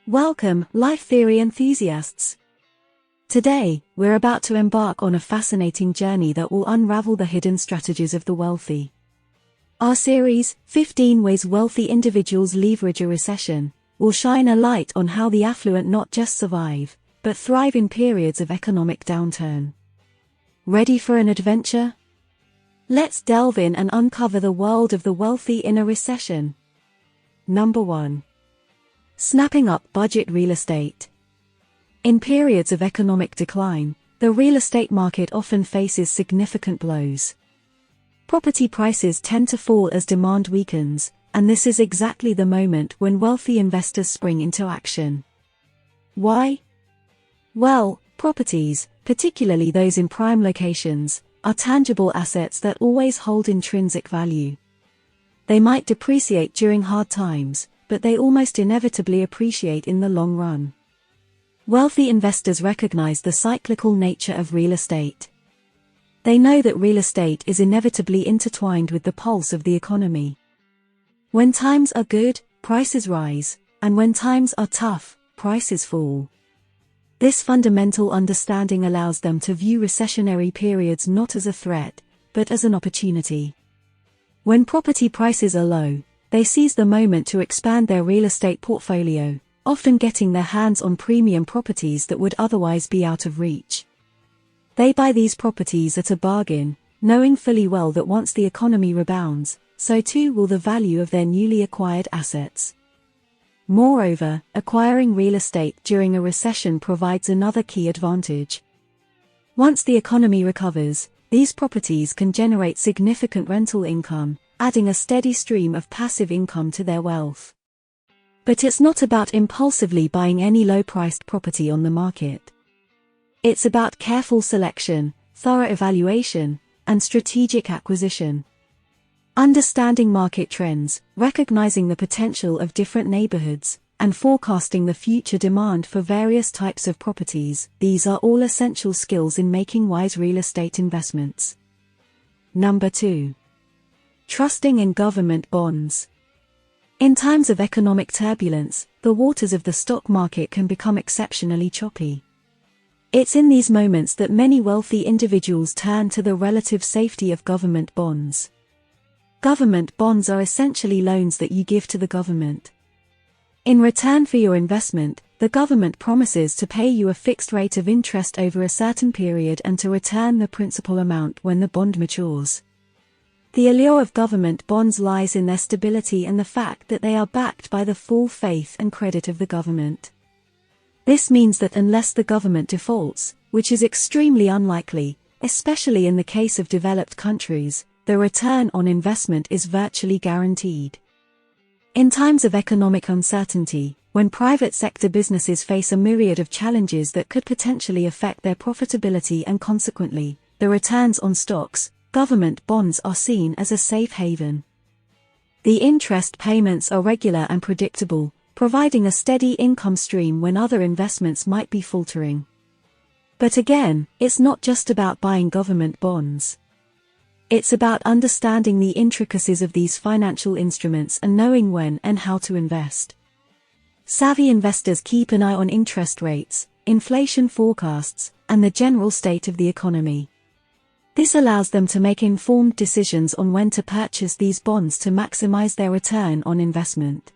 Welcome, life theory enthusiasts. Today, we're about to embark on a fascinating journey that will unravel the hidden strategies of the wealthy. Our series, 15 Ways Wealthy Individuals Leverage a Recession, will shine a light on how the affluent not just survive, but thrive in periods of economic downturn. Ready for an adventure? Let's delve in and uncover the world of the wealthy in a recession. Number 1. Snapping up budget real estate. In periods of economic decline, the real estate market often faces significant blows. Property prices tend to fall as demand weakens, and this is exactly the moment when wealthy investors spring into action. Why? Well, properties, particularly those in prime locations, are tangible assets that always hold intrinsic value. They might depreciate during hard times, but they almost inevitably appreciate in the long run. Wealthy investors recognize the cyclical nature of real estate. They know that real estate is inevitably intertwined with the pulse of the economy. When times are good, prices rise, and when times are tough, prices fall. This fundamental understanding allows them to view recessionary periods not as a threat, but as an opportunity. When property prices are low, they seize the moment to expand their real estate portfolio, often getting their hands on premium properties that would otherwise be out of reach. They buy these properties at a bargain, knowing fully well that once the economy rebounds, so too will the value of their newly acquired assets. Moreover, acquiring real estate during a recession provides another key advantage. Once the economy recovers, these properties can generate significant rental income, adding a steady stream of passive income to their wealth. But it's not about impulsively buying any low-priced property on the market. It's about careful selection, thorough evaluation, and strategic acquisition. Understanding market trends, recognizing the potential of different neighborhoods, and forecasting the future demand for various types of properties, these are all essential skills in making wise real estate investments. Number 2. Trusting in government bonds. In times of economic turbulence, the waters of the stock market can become exceptionally choppy. It's in these moments that many wealthy individuals turn to the relative safety of government bonds. Government bonds are essentially loans that you give to the government. In return for your investment, the government promises to pay you a fixed rate of interest over a certain period and to return the principal amount when the bond matures. The allure of government bonds lies in their stability and the fact that they are backed by the full faith and credit of the government. This means that unless the government defaults, which is extremely unlikely, especially in the case of developed countries, the return on investment is virtually guaranteed. In times of economic uncertainty, when private sector businesses face a myriad of challenges that could potentially affect their profitability and consequently, the returns on stocks, government bonds are seen as a safe haven. The interest payments are regular and predictable, providing a steady income stream when other investments might be faltering. But again, it's not just about buying government bonds. It's about understanding the intricacies of these financial instruments and knowing when and how to invest. Savvy investors keep an eye on interest rates, inflation forecasts, and the general state of the economy. This allows them to make informed decisions on when to purchase these bonds to maximize their return on investment.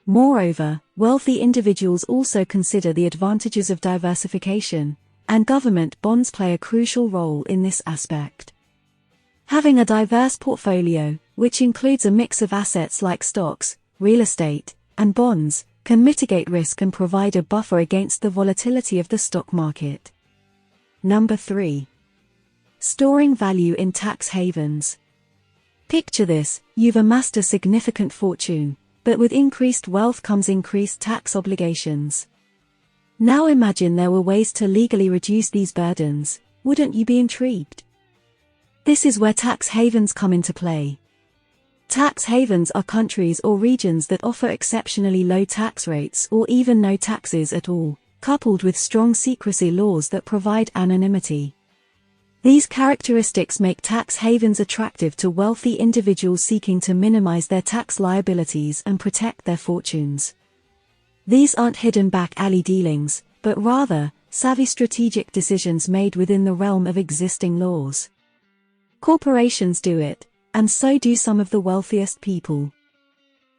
Moreover, wealthy individuals also consider the advantages of diversification, and government bonds play a crucial role in this aspect. Having a diverse portfolio, which includes a mix of assets like stocks, real estate, and bonds, can mitigate risk and provide a buffer against the volatility of the stock market. Number 3. Storing value in tax havens. Picture this: you've amassed a significant fortune, but with increased wealth comes increased tax obligations. Now imagine there were ways to legally reduce these burdens. Wouldn't you be intrigued? This is where tax havens come into play. Tax havens are countries or regions that offer exceptionally low tax rates or even no taxes at all, coupled with strong secrecy laws that provide anonymity. These characteristics make tax havens attractive to wealthy individuals seeking to minimize their tax liabilities and protect their fortunes. These aren't hidden back alley dealings, but rather, savvy strategic decisions made within the realm of existing laws. Corporations do it, and so do some of the wealthiest people.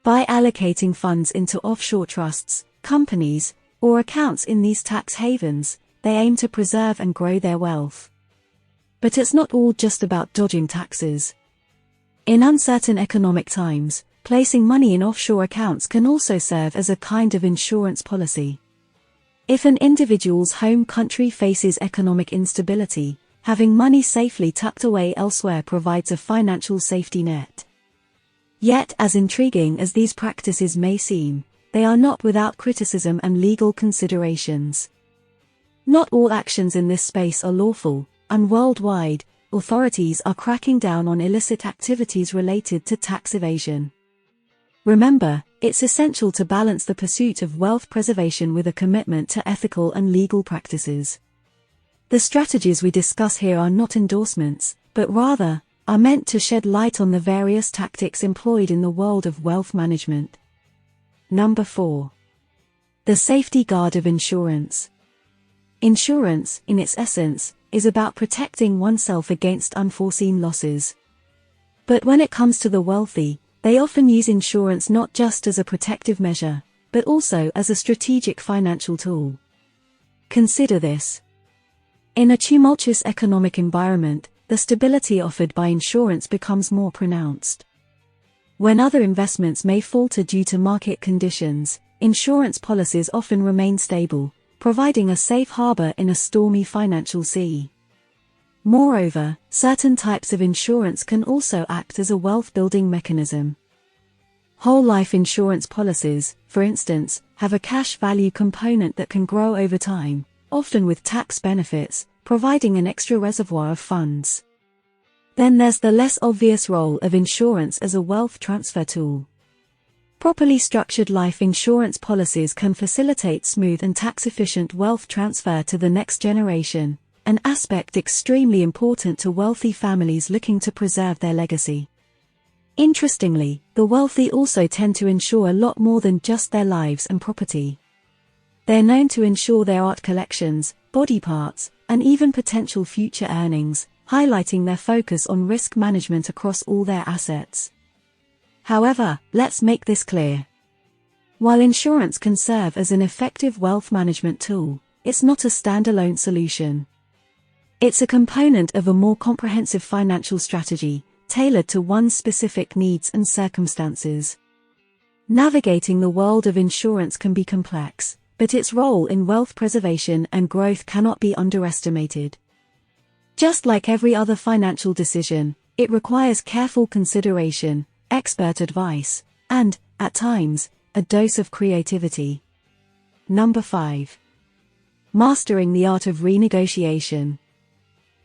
By allocating funds into offshore trusts, companies, or accounts in these tax havens, they aim to preserve and grow their wealth. But it's not all just about dodging taxes. In uncertain economic times, placing money in offshore accounts can also serve as a kind of insurance policy. If an individual's home country faces economic instability, having money safely tucked away elsewhere provides a financial safety net. Yet, as intriguing as these practices may seem, they are not without criticism and legal considerations. Not all actions in this space are lawful, and worldwide, authorities are cracking down on illicit activities related to tax evasion. Remember, it's essential to balance the pursuit of wealth preservation with a commitment to ethical and legal practices. The strategies we discuss here are not endorsements, but rather, are meant to shed light on the various tactics employed in the world of wealth management. Number 4. The safety guard of insurance. Insurance, in its essence, is about protecting oneself against unforeseen losses. But when it comes to the wealthy, they often use insurance not just as a protective measure, but also as a strategic financial tool. Consider this. In a tumultuous economic environment, the stability offered by insurance becomes more pronounced. When other investments may falter due to market conditions, insurance policies often remain stable, providing a safe harbor in a stormy financial sea. Moreover, certain types of insurance can also act as a wealth-building mechanism. Whole life insurance policies, for instance, have a cash value component that can grow over time, often with tax benefits, providing an extra reservoir of funds. Then there's the less obvious role of insurance as a wealth transfer tool. Properly structured life insurance policies can facilitate smooth and tax-efficient wealth transfer to the next generation, an aspect extremely important to wealthy families looking to preserve their legacy. Interestingly, the wealthy also tend to insure a lot more than just their lives and property. They're known to insure their art collections, body parts, and even potential future earnings, highlighting their focus on risk management across all their assets. However, let's make this clear. While insurance can serve as an effective wealth management tool, it's not a standalone solution. It's a component of a more comprehensive financial strategy, tailored to one's specific needs and circumstances. Navigating the world of insurance can be complex, but its role in wealth preservation and growth cannot be underestimated. Just like every other financial decision, it requires careful consideration, expert advice, and, at times, a dose of creativity. Number 5. Mastering the art of renegotiation.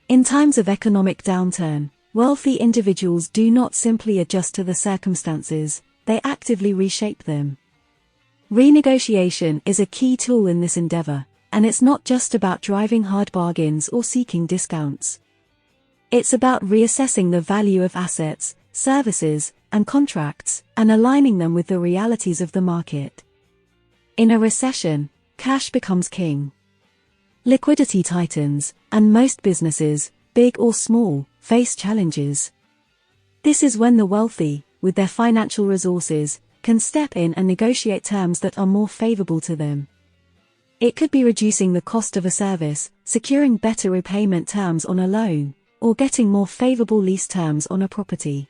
In times of economic downturn, wealthy individuals do not simply adjust to the circumstances, they actively reshape them. Renegotiation is a key tool in this endeavor, and it's not just about driving hard bargains or seeking discounts. It's about reassessing the value of assets, services, and contracts, and aligning them with the realities of the market. In a recession, cash becomes king. Liquidity tightens, and most businesses, big or small, face challenges. This is when the wealthy, with their financial resources, can step in and negotiate terms that are more favorable to them. It could be reducing the cost of a service, securing better repayment terms on a loan, or getting more favorable lease terms on a property.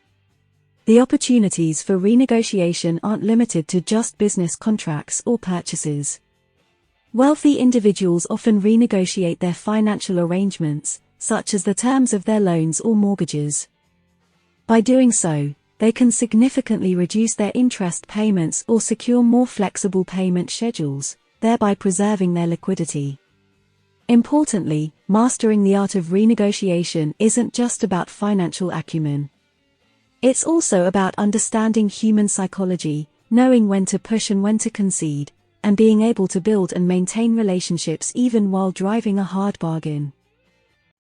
The opportunities for renegotiation aren't limited to just business contracts or purchases. Wealthy individuals often renegotiate their financial arrangements, such as the terms of their loans or mortgages. By doing so, they can significantly reduce their interest payments or secure more flexible payment schedules, thereby preserving their liquidity. Importantly, mastering the art of renegotiation isn't just about financial acumen. It's also about understanding human psychology, knowing when to push and when to concede, and being able to build and maintain relationships even while driving a hard bargain.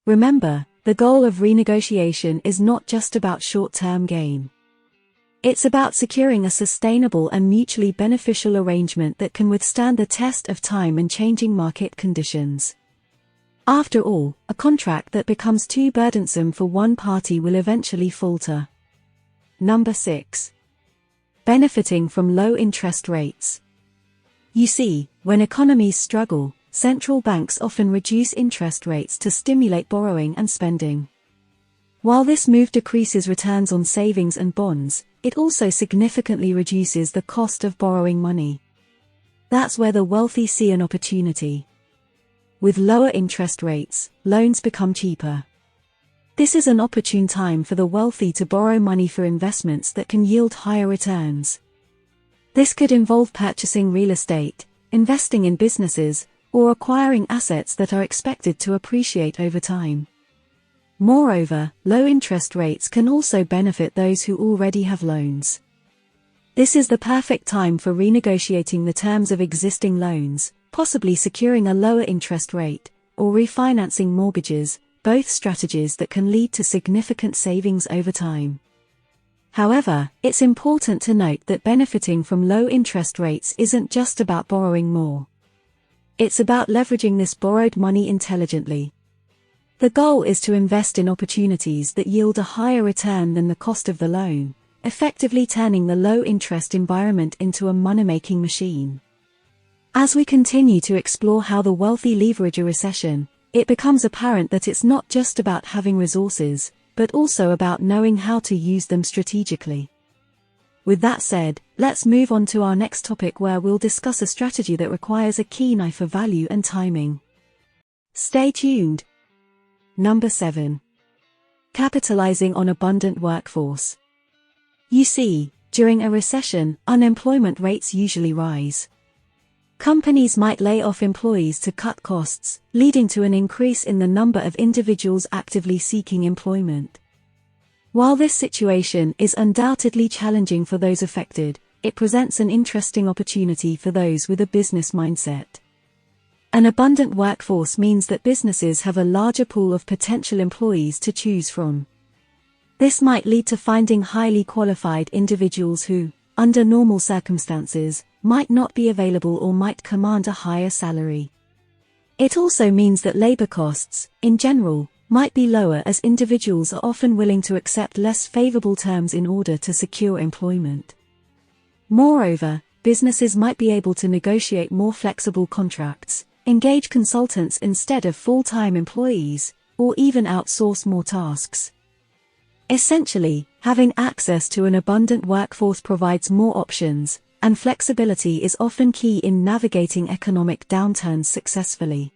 Remember, the goal of renegotiation is not just about short-term gain. It's about securing a sustainable and mutually beneficial arrangement that can withstand the test of time and changing market conditions. After all, a contract that becomes too burdensome for one party will eventually falter. Number 6. Benefiting from low interest rates. You see, when economies struggle, central banks often reduce interest rates to stimulate borrowing and spending. While this move decreases returns on savings and bonds, it also significantly reduces the cost of borrowing money. That's where the wealthy see an opportunity. With lower interest rates, loans become cheaper. This is an opportune time for the wealthy to borrow money for investments that can yield higher returns. This could involve purchasing real estate, investing in businesses, or acquiring assets that are expected to appreciate over time. Moreover, low interest rates can also benefit those who already have loans. This is the perfect time for renegotiating the terms of existing loans, possibly securing a lower interest rate, or refinancing mortgages, both strategies that can lead to significant savings over time. However, it's important to note that benefiting from low interest rates isn't just about borrowing more. It's about leveraging this borrowed money intelligently. The goal is to invest in opportunities that yield a higher return than the cost of the loan, effectively turning the low-interest environment into a money-making machine. As we continue to explore how the wealthy leverage a recession, it becomes apparent that it's not just about having resources, but also about knowing how to use them strategically. With that said, let's move on to our next topic, where we'll discuss a strategy that requires a keen eye for value and timing. Stay tuned. Number 7. Capitalizing on abundant workforce. You see, during a recession, unemployment rates usually rise. Companies might lay off employees to cut costs, leading to an increase in the number of individuals actively seeking employment. While this situation is undoubtedly challenging for those affected, it presents an interesting opportunity for those with a business mindset. An abundant workforce means that businesses have a larger pool of potential employees to choose from. This might lead to finding highly qualified individuals who, under normal circumstances, might not be available or might command a higher salary. It also means that labor costs, in general, might be lower, as individuals are often willing to accept less favorable terms in order to secure employment. Moreover, businesses might be able to negotiate more flexible contracts, engage consultants instead of full-time employees, or even outsource more tasks. Essentially, having access to an abundant workforce provides more options, and flexibility is often key in navigating economic downturns successfully.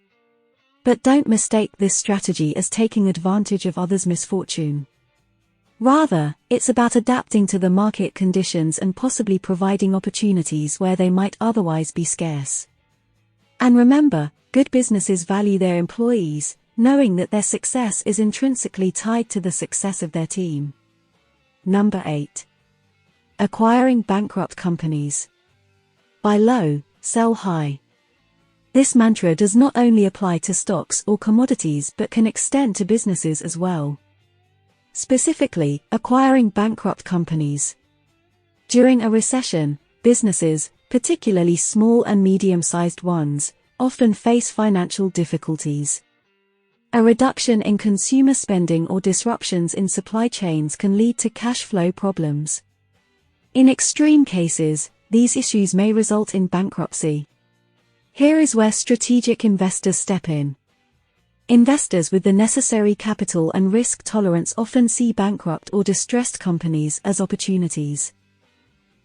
But don't mistake this strategy as taking advantage of others' misfortune. Rather, it's about adapting to the market conditions and possibly providing opportunities where they might otherwise be scarce. And remember, good businesses value their employees, knowing that their success is intrinsically tied to the success of their team. Number 8. Acquiring bankrupt companies. Buy low, sell high. This mantra does not only apply to stocks or commodities but can extend to businesses as well. Specifically, acquiring bankrupt companies. During a recession, businesses, particularly small and medium-sized ones, often face financial difficulties. A reduction in consumer spending or disruptions in supply chains can lead to cash flow problems. In extreme cases, these issues may result in bankruptcy. Here is where strategic investors step in. Investors with the necessary capital and risk tolerance often see bankrupt or distressed companies as opportunities.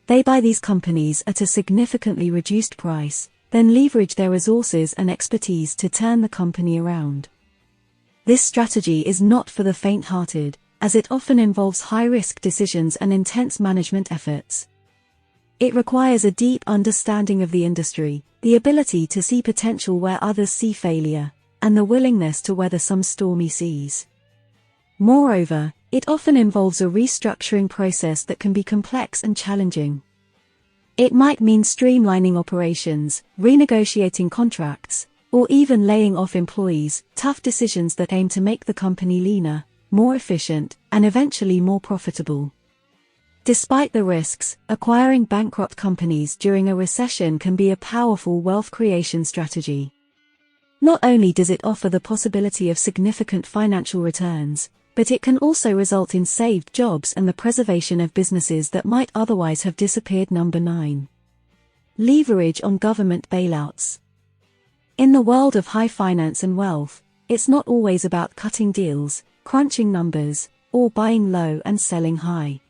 They buy these companies at a significantly reduced price, then leverage their resources and expertise to turn the company around. This strategy is not for the faint-hearted, as it often involves high-risk decisions and intense management efforts. It requires a deep understanding of the industry, the ability to see potential where others see failure, and the willingness to weather some stormy seas. Moreover, it often involves a restructuring process that can be complex and challenging. It might mean streamlining operations, renegotiating contracts, or even laying off employees, tough decisions that aim to make the company leaner, more efficient, and eventually more profitable. Despite the risks, acquiring bankrupt companies during a recession can be a powerful wealth creation strategy. Not only does it offer the possibility of significant financial returns, but it can also result in saved jobs and the preservation of businesses that might otherwise have disappeared. Number 9. Leverage on government bailouts. In the world of high finance and wealth, it's not always about cutting deals, crunching numbers, or buying low and selling high.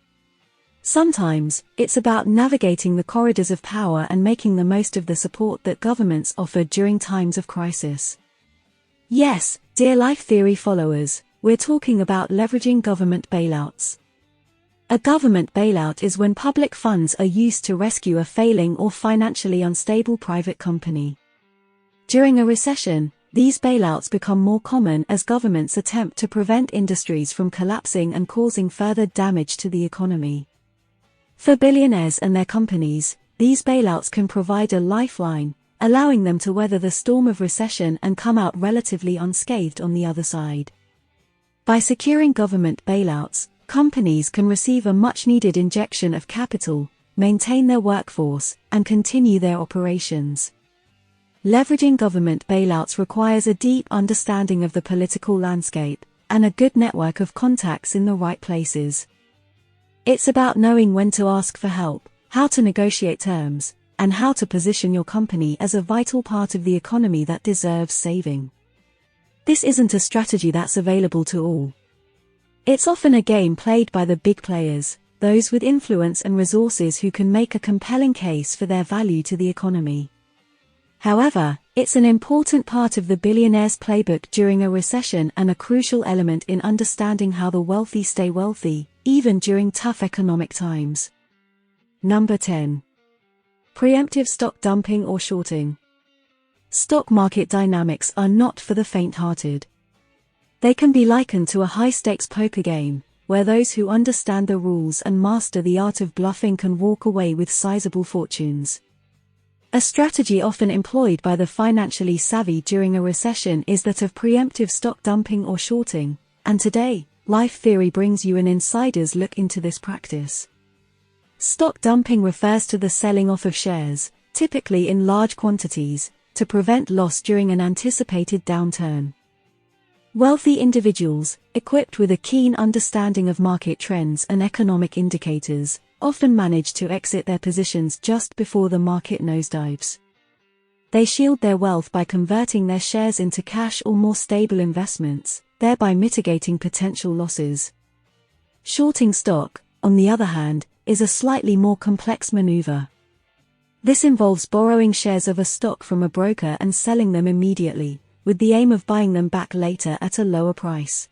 Sometimes, it's about navigating the corridors of power and making the most of the support that governments offer during times of crisis. Yes, dear life theory followers, we're talking about leveraging government bailouts. A government bailout is when public funds are used to rescue a failing or financially unstable private company. During a recession, these bailouts become more common as governments attempt to prevent industries from collapsing and causing further damage to the economy. For billionaires and their companies, these bailouts can provide a lifeline, allowing them to weather the storm of recession and come out relatively unscathed on the other side. By securing government bailouts, companies can receive a much-needed injection of capital, maintain their workforce, and continue their operations. Leveraging government bailouts requires a deep understanding of the political landscape, and a good network of contacts in the right places. It's about knowing when to ask for help, how to negotiate terms, and how to position your company as a vital part of the economy that deserves saving. This isn't a strategy that's available to all. It's often a game played by the big players, those with influence and resources who can make a compelling case for their value to the economy. However, it's an important part of the billionaire's playbook during a recession and a crucial element in understanding how the wealthy stay wealthy, even during tough economic times. Number 10. Preemptive stock dumping or shorting. Stock market dynamics are not for the faint-hearted. They can be likened to a high-stakes poker game, where those who understand the rules and master the art of bluffing can walk away with sizable fortunes. A strategy often employed by the financially savvy during a recession is that of preemptive stock dumping or shorting, and today, Life Theory brings you an insider's look into this practice. Stock dumping refers to the selling off of shares, typically in large quantities, to prevent loss during an anticipated downturn. Wealthy individuals, equipped with a keen understanding of market trends and economic indicators, often manage to exit their positions just before the market nosedives. They shield their wealth by converting their shares into cash or more stable investments, thereby mitigating potential losses. Shorting stock, on the other hand, is a slightly more complex maneuver. This involves borrowing shares of a stock from a broker and selling them immediately, with the aim of buying them back later at a lower price.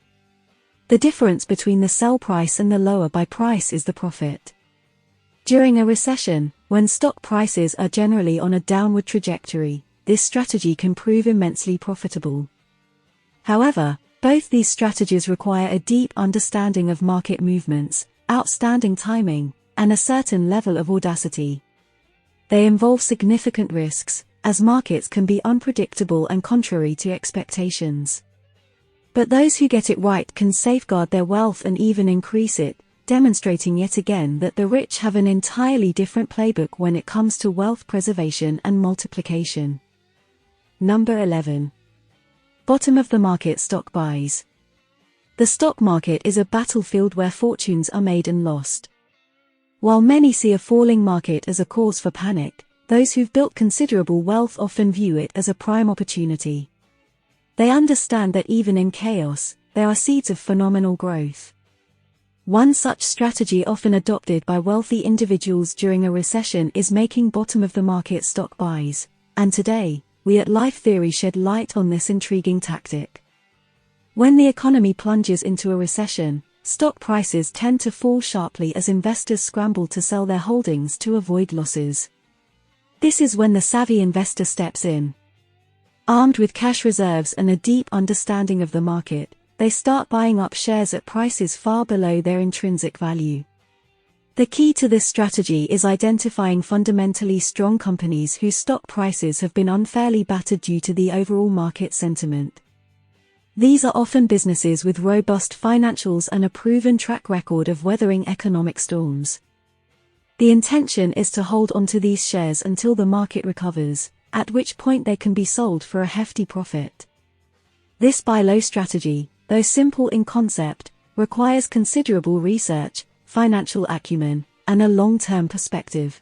The difference between the sell price and the lower buy price is the profit. During a recession, when stock prices are generally on a downward trajectory, this strategy can prove immensely profitable. However, both these strategies require a deep understanding of market movements, outstanding timing, and a certain level of audacity. They involve significant risks, as markets can be unpredictable and contrary to expectations. But those who get it right can safeguard their wealth and even increase it, demonstrating yet again that the rich have an entirely different playbook when it comes to wealth preservation and multiplication. Number 11. Bottom of the market stock buys. The stock market is a battlefield where fortunes are made and lost. While many see a falling market as a cause for panic, those who've built considerable wealth often view it as a prime opportunity. They understand that even in chaos, there are seeds of phenomenal growth. One such strategy often adopted by wealthy individuals during a recession is making bottom-of-the-market stock buys, and today, we at Life Theory shed light on this intriguing tactic. When the economy plunges into a recession, stock prices tend to fall sharply as investors scramble to sell their holdings to avoid losses. This is when the savvy investor steps in. Armed with cash reserves and a deep understanding of the market, they start buying up shares at prices far below their intrinsic value. The key to this strategy is identifying fundamentally strong companies whose stock prices have been unfairly battered due to the overall market sentiment. These are often businesses with robust financials and a proven track record of weathering economic storms. The intention is to hold onto these shares until the market recovers, at which point they can be sold for a hefty profit. This buy low strategy, though simple in concept, requires considerable research, financial acumen, and a long-term perspective.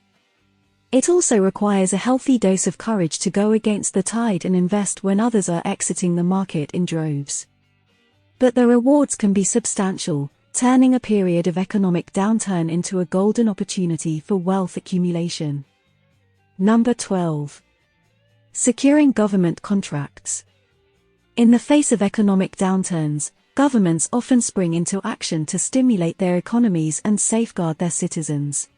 It also requires a healthy dose of courage to go against the tide and invest when others are exiting the market in droves. But the rewards can be substantial, turning a period of economic downturn into a golden opportunity for wealth accumulation. Number 12. Securing government contracts. In the face of economic downturns, governments often spring into action to stimulate their economies and safeguard their citizens.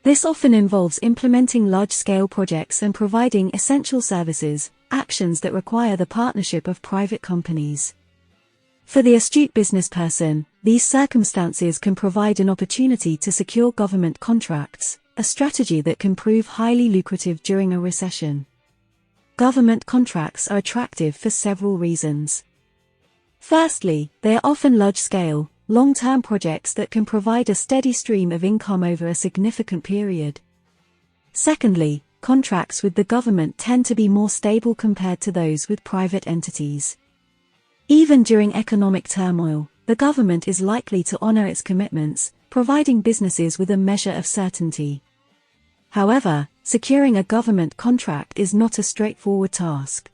This often involves implementing large-scale projects and providing essential services, actions that require the partnership of private companies. For the astute businessperson, these circumstances can provide an opportunity to secure government contracts, a strategy that can prove highly lucrative during a recession. Government contracts are attractive for several reasons. Firstly, they are often large-scale, long-term projects that can provide a steady stream of income over a significant period. Secondly, contracts with the government tend to be more stable compared to those with private entities. Even during economic turmoil, the government is likely to honor its commitments, providing businesses with a measure of certainty. However, securing a government contract is not a straightforward task.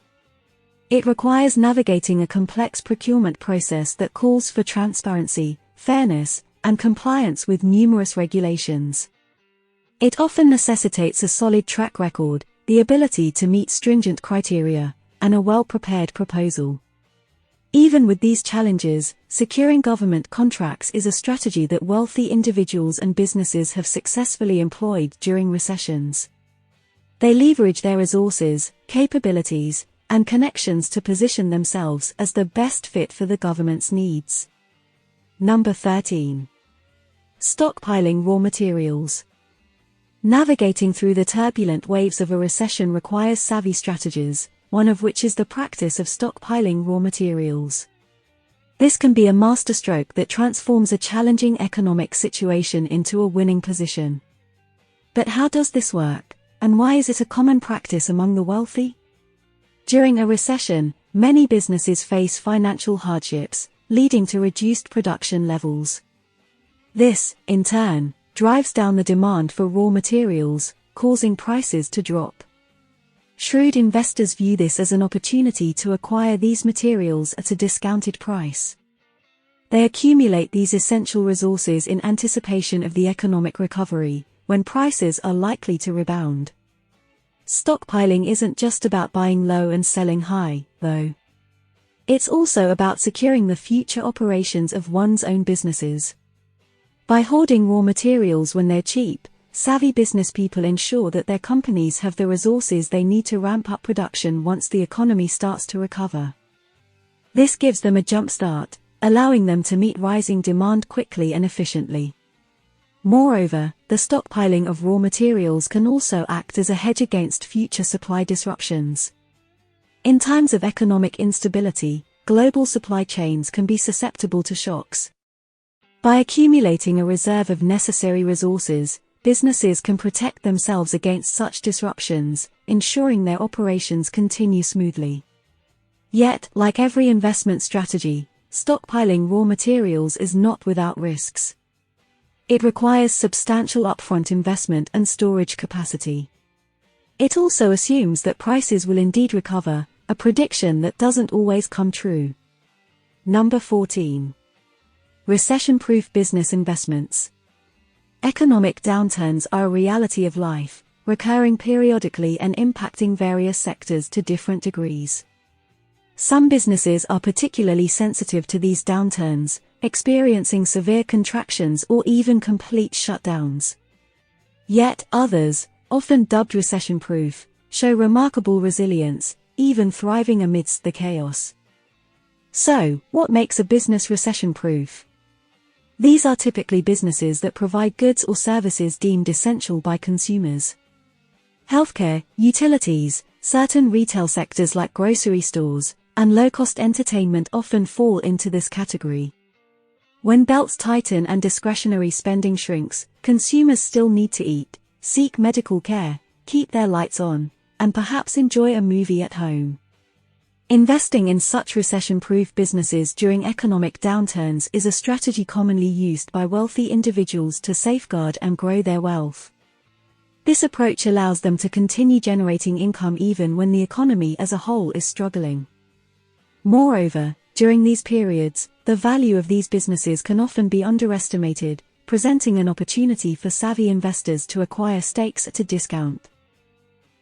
It requires navigating a complex procurement process that calls for transparency, fairness, and compliance with numerous regulations. It often necessitates a solid track record, the ability to meet stringent criteria, and a well-prepared proposal. Even with these challenges, securing government contracts is a strategy that wealthy individuals and businesses have successfully employed during recessions. They leverage their resources, capabilities, and connections to position themselves as the best fit for the government's needs. Number 13. Stockpiling raw materials. Navigating through the turbulent waves of a recession requires savvy strategies, one of which is the practice of stockpiling raw materials. This can be a masterstroke that transforms a challenging economic situation into a winning position. But how does this work, and why is it a common practice among the wealthy? During a recession, many businesses face financial hardships, leading to reduced production levels. This, in turn, drives down the demand for raw materials, causing prices to drop. Shrewd investors view this as an opportunity to acquire these materials at a discounted price. They accumulate these essential resources in anticipation of the economic recovery, when prices are likely to rebound. Stockpiling isn't just about buying low and selling high, though. It's also about securing the future operations of one's own businesses. By hoarding raw materials when they're cheap, savvy business people ensure that their companies have the resources they need to ramp up production once the economy starts to recover. This gives them a jump start, allowing them to meet rising demand quickly and efficiently. Moreover, the stockpiling of raw materials can also act as a hedge against future supply disruptions. In times of economic instability, global supply chains can be susceptible to shocks. By accumulating a reserve of necessary resources, businesses can protect themselves against such disruptions, ensuring their operations continue smoothly. Yet, like every investment strategy, stockpiling raw materials is not without risks. It requires substantial upfront investment and storage capacity. It also assumes that prices will indeed recover, a prediction that doesn't always come true. Number 14. Recession-proof business investments. Economic downturns are a reality of life, recurring periodically and impacting various sectors to different degrees. Some businesses are particularly sensitive to these downturns, experiencing severe contractions or even complete shutdowns. Yet others, often dubbed recession-proof, show remarkable resilience, even thriving amidst the chaos. So, what makes a business recession-proof? These are typically businesses that provide goods or services deemed essential by consumers. Healthcare, utilities, certain retail sectors like grocery stores, and low-cost entertainment often fall into this category. When belts tighten and discretionary spending shrinks, consumers still need to eat, seek medical care, keep their lights on, and perhaps enjoy a movie at home. Investing in such recession-proof businesses during economic downturns is a strategy commonly used by wealthy individuals to safeguard and grow their wealth. This approach allows them to continue generating income even when the economy as a whole is struggling. Moreover, during these periods, the value of these businesses can often be underestimated, presenting an opportunity for savvy investors to acquire stakes at a discount.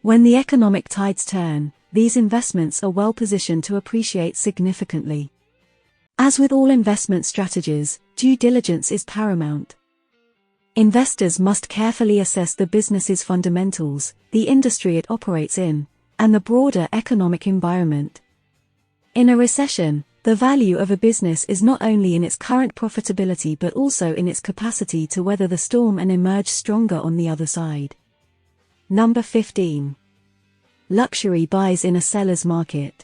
When the economic tides turn, these investments are well positioned to appreciate significantly. As with all investment strategies, due diligence is paramount. Investors must carefully assess the business's fundamentals, the industry it operates in, and the broader economic environment. In a recession, the value of a business is not only in its current profitability but also in its capacity to weather the storm and emerge stronger on the other side. Number 15. Luxury buys in a seller's market.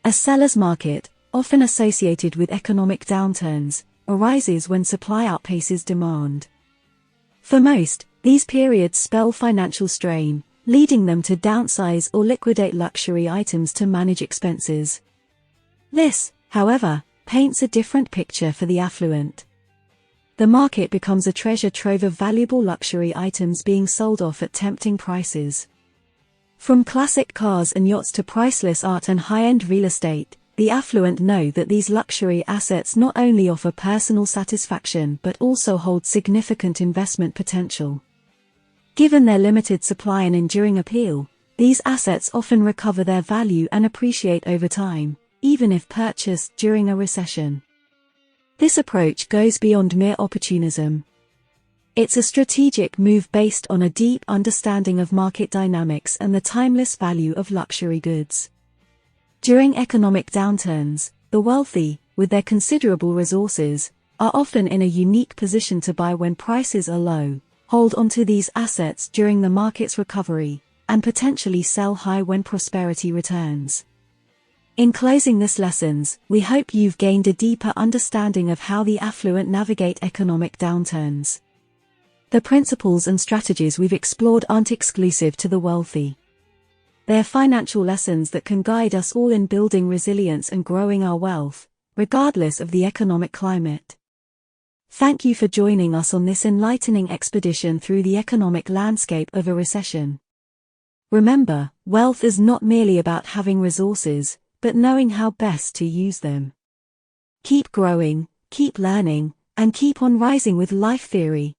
A seller's market, often associated with economic downturns, arises when supply outpaces demand. For most, these periods spell financial strain, leading them to downsize or liquidate luxury items to manage expenses. This, however, paints a different picture for the affluent. The market becomes a treasure trove of valuable luxury items being sold off at tempting prices. From classic cars and yachts to priceless art and high-end real estate, the affluent know that these luxury assets not only offer personal satisfaction but also hold significant investment potential. Given their limited supply and enduring appeal, these assets often recover their value and appreciate over time, even if purchased during a recession. This approach goes beyond mere opportunism. It's a strategic move based on a deep understanding of market dynamics and the timeless value of luxury goods. During economic downturns, the wealthy, with their considerable resources, are often in a unique position to buy when prices are low, hold onto these assets during the market's recovery, and potentially sell high when prosperity returns. In closing this lessons, we hope you've gained a deeper understanding of how the affluent navigate economic downturns. The principles and strategies we've explored aren't exclusive to the wealthy. They're financial lessons that can guide us all in building resilience and growing our wealth, regardless of the economic climate. Thank you for joining us on this enlightening expedition through the economic landscape of a recession. Remember, wealth is not merely about having resources, but knowing how best to use them. Keep growing, keep learning, and keep on rising with Life Theory.